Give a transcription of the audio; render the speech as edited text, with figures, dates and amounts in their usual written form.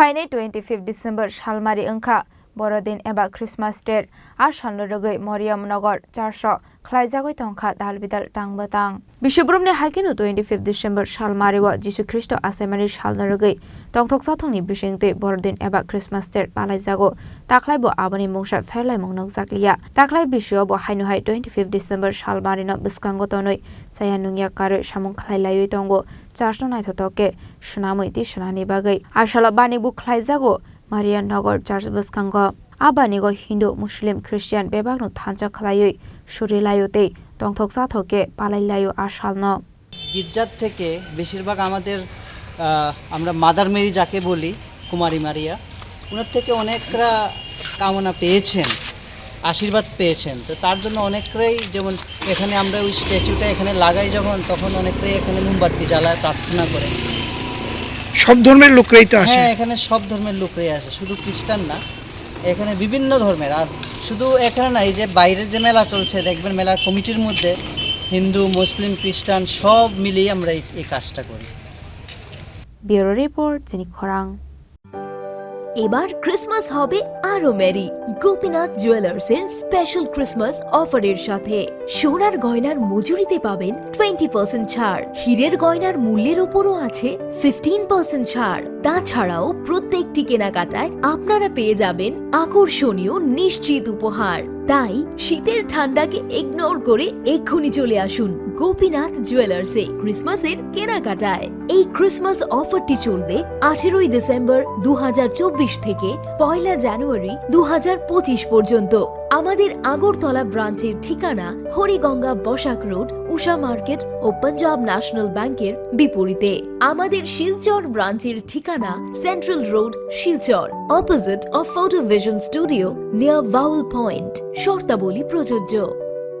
Phainai 25 December Salmari Angka Borodin eba Christmas Day Ashan Rwgwi Maryam Nagar 400 khlaijagwi Tongkha Dalbidal Tangbwtang Bishobrumni Hakinu 25 December Salmariwa Jisu Kristo Asemani Salna Rwgwi Tongkha Thongni Bishingte Borodin eba Christmas Day Palaijago Taklaibo Abani Mungsha Phainai Mongnok Zakliya Taklai Bishobo Hainuhai 25 December Salmarino Biskango Tonoi Chayanungya Kare Samung Khlailayu Tongo 400 Naithotoke Shunamui Ti Shunani Bagai Ashala Bani Bu Khlaijago Maryam Nagar Church Biskango Abanigo Hindu Muslim Christian Bebagno Thancha Khlaiyui Shurilayote Tongkha Thoke Palailayo Ashalno গির্জার থেকে বেশিরভাগ আমাদের আমরা mother Mary যাকে বলি কুমারী মারিয়া ওনার থেকে অনেকরা কামনা পেয়েছেন আশীর্বাদ পেয়েছেন তো তার জন্য অনেকরাই যেমন এখানে আমরা ওই স্ট্যাচুটা এখানে লাগাই যখন তখন অনেকরাই এখানে মোমবাতি জ্বালায় প্রার্থনা করে সব ধর্মের লোকরাই তো আসে হ্যাঁ এখানে সব ধর্মের লোকরাই আসে শুধু খ্রিস্টান না এখানে বিভিন্ন ধর্মের আর শুধু এখানে না এই যে বাইরের যে মেলা চলছে দেখবেন মেলার কমিটির মধ্যে হিন্দু মুসলিম খ্রিস্টান সব মিলিয়ে আমরা এই কাজটা করি ব্যুরো রিপোর্ট চিনি খরাং এবার ক্রিসমাস হবে আরো মেরি গোপীনাথ জুয়েলার্স এর স্পেশাল ক্রিসমাস অফারের সাথে সোনার গয়নার মজুরিতে পাবেন 20% ছাড় হীরের গয়নার মূল্যের উপরও আছে 15% ছাড় তাছাড়াও প্রত্যেকটি কেনাকাটায় আপনারা পেয়ে যাবেন আকর্ষণীয় নিশ্চিত উপহার তাই শীতের ঠান্ডাকে ইগনোর করে এক্ষুনি চলে আসুন গোপীনাথ জুয়েলার্সে ক্রিসমাসের কেনাকাটায় এই ক্রিসমাস অফারটি চলবে 18 ডিসেম্বর 2024 থেকে 1 জানুয়ারি 2025 পর্যন্ত আমাদের আগরতলা ব্রাঞ্চের ঠিকানা হরিগঙ্গা বসাক রোড উষা মার্কেট ও পাঞ্জাব ন্যাশনাল ব্যাংকের বিপরীতে আমাদের শিলচর ব্রাঞ্চের ঠিকানা central road Silchar opposite of photo vision studio near vowel point শর্তাবলী প্রযোজ্য